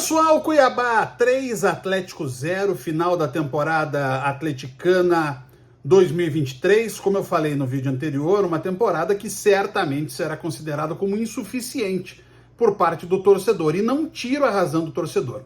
Pessoal, Cuiabá 3, Atlético 0, final da temporada atleticana 2023. Como eu falei no vídeo anterior, uma temporada que certamente será considerada como insuficiente por parte do torcedor. E não tiro a razão do torcedor.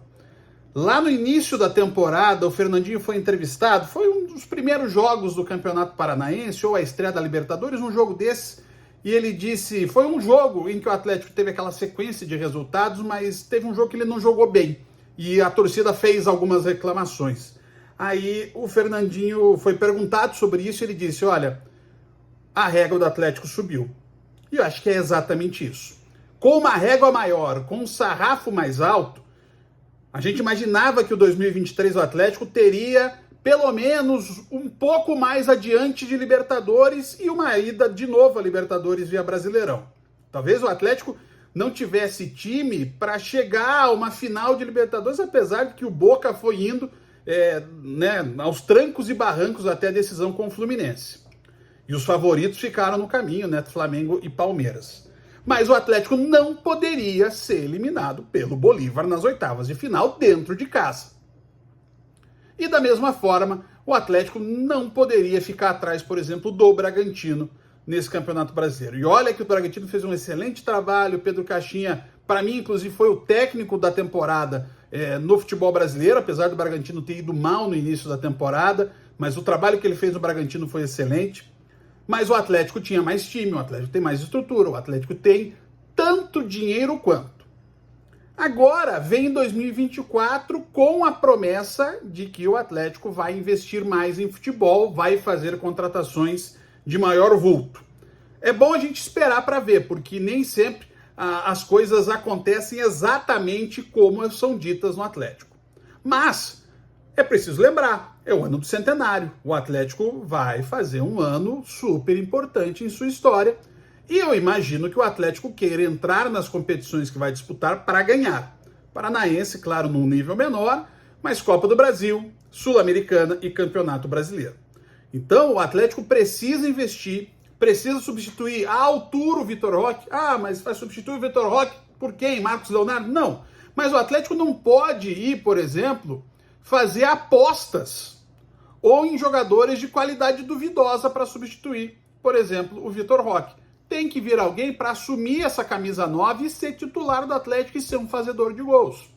Lá no início da temporada, o Fernandinho foi entrevistado, foi um dos primeiros jogos do Campeonato Paranaense, ou a estreia da Libertadores, um jogo desse. E ele disse, foi um jogo em que o Atlético teve aquela sequência de resultados, mas teve um jogo que ele não jogou bem. E a torcida fez algumas reclamações. Aí o Fernandinho foi perguntado sobre isso e ele disse, olha, a régua do Atlético subiu. E eu acho que é exatamente isso. Com uma régua maior, com um sarrafo mais alto, a gente imaginava que o 2023 o Atlético teria pelo menos um pouco mais adiante de Libertadores e uma ida de novo a Libertadores via Brasileirão. Talvez o Atlético não tivesse time para chegar a uma final de Libertadores, apesar de que o Boca foi indo aos trancos e barrancos até a decisão com o Fluminense. E os favoritos ficaram no caminho, Flamengo e Palmeiras. Mas o Atlético não poderia ser eliminado pelo Bolívar nas oitavas de final dentro de casa. E da mesma forma, o Atlético não poderia ficar atrás, por exemplo, do Bragantino nesse Campeonato Brasileiro. E olha que o Bragantino fez um excelente trabalho, Pedro Caixinha, para mim, inclusive, foi o técnico da temporada no futebol brasileiro, apesar do Bragantino ter ido mal no início da temporada, mas o trabalho que ele fez no Bragantino foi excelente. Mas o Atlético tinha mais time, o Atlético tem mais estrutura, o Atlético tem tanto dinheiro quanto. Agora vem 2024 com a promessa de que o Atlético vai investir mais em futebol, vai fazer contratações de maior vulto. É bom a gente esperar para ver, porque nem sempre as coisas acontecem exatamente como são ditas no Atlético. Mas é preciso lembrar, é o ano do centenário. O Atlético vai fazer um ano super importante em sua história. E eu imagino que o Atlético queira entrar nas competições que vai disputar para ganhar. Paranaense, claro, num nível menor, mas Copa do Brasil, Sul-Americana e Campeonato Brasileiro. Então o Atlético precisa investir, precisa substituir à altura o Vitor Roque. Ah, mas vai substituir o Vitor Roque por quem? Marcos Leonardo? Não. Mas o Atlético não pode ir, por exemplo, fazer apostas ou em jogadores de qualidade duvidosa para substituir, por exemplo, o Vitor Roque. Tem que vir alguém para assumir essa camisa 9 e ser titular do Atlético e ser um fazedor de gols.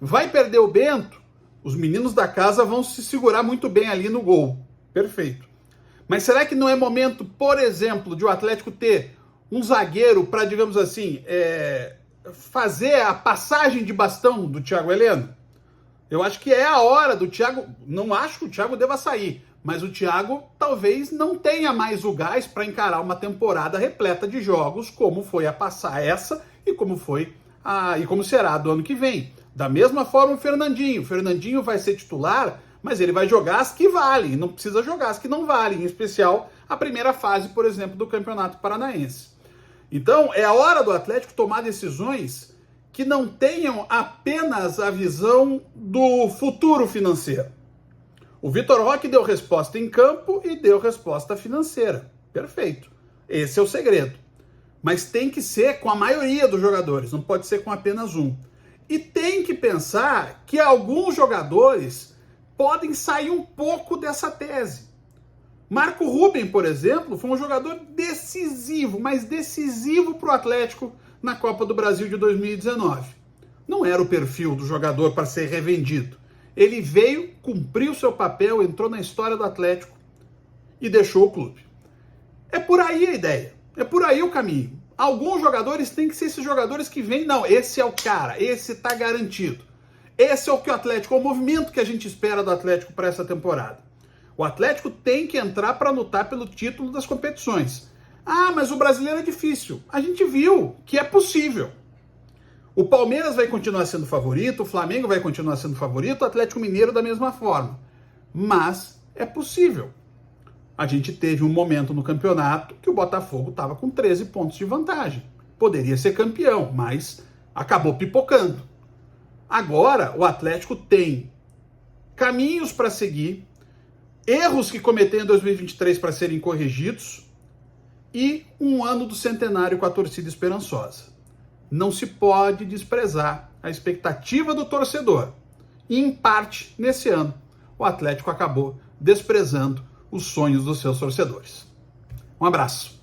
Vai perder o Bento? Os meninos da casa vão se segurar muito bem ali no gol. Perfeito. Mas será que não é momento, por exemplo, de o Atlético ter um zagueiro para, digamos assim, fazer a passagem de bastão do Thiago Heleno? Eu acho que é a hora do Thiago. Não acho que o Thiago deva sair. Mas o Thiago talvez não tenha mais o gás para encarar uma temporada repleta de jogos, como foi a passar essa e como será do ano que vem. Da mesma forma o Fernandinho. O Fernandinho vai ser titular, mas ele vai jogar as que valem, não precisa jogar as que não valem, em especial a primeira fase, por exemplo, do Campeonato Paranaense. Então é a hora do Atlético tomar decisões que não tenham apenas a visão do futuro financeiro. O Vitor Roque deu resposta em campo e deu resposta financeira. Perfeito. Esse é o segredo. Mas tem que ser com a maioria dos jogadores, não pode ser com apenas um. E tem que pensar que alguns jogadores podem sair um pouco dessa tese. Marco Ruben, por exemplo, foi um jogador decisivo, mas decisivo para o Atlético na Copa do Brasil de 2019. Não era o perfil do jogador para ser revendido. Ele veio, cumpriu seu papel, entrou na história do Atlético e deixou o clube. É por aí a ideia, é por aí o caminho. Alguns jogadores têm que ser esses jogadores que vêm, não, esse é o cara, esse tá garantido. Esse é o que o Atlético, é o movimento que a gente espera do Atlético para essa temporada. O Atlético tem que entrar para lutar pelo título das competições. Ah, mas o brasileiro é difícil. A gente viu que é possível. O Palmeiras vai continuar sendo favorito, o Flamengo vai continuar sendo favorito, o Atlético Mineiro da mesma forma. Mas é possível. A gente teve um momento no campeonato que o Botafogo estava com 13 pontos de vantagem. Poderia ser campeão, mas acabou pipocando. Agora o Atlético tem caminhos para seguir, erros que cometeu em 2023 para serem corrigidos e um ano do centenário com a torcida esperançosa. não se pode desprezar a expectativa do torcedor. E, em parte, nesse ano, o Atlético acabou desprezando os sonhos dos seus torcedores. Um abraço.